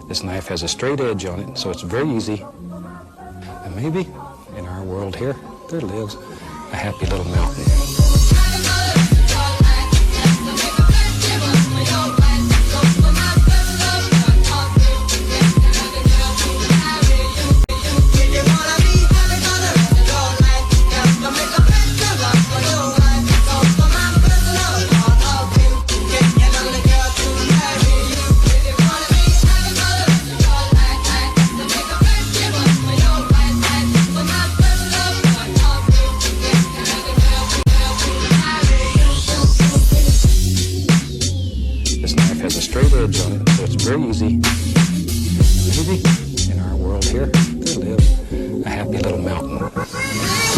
This knife has a straight edge on it, so it's very easy. And maybe in our world here, there lives a happy little mountain. Has a straight edge on it, so it's very easy. Maybe in our world here, there lives a happy little mountain.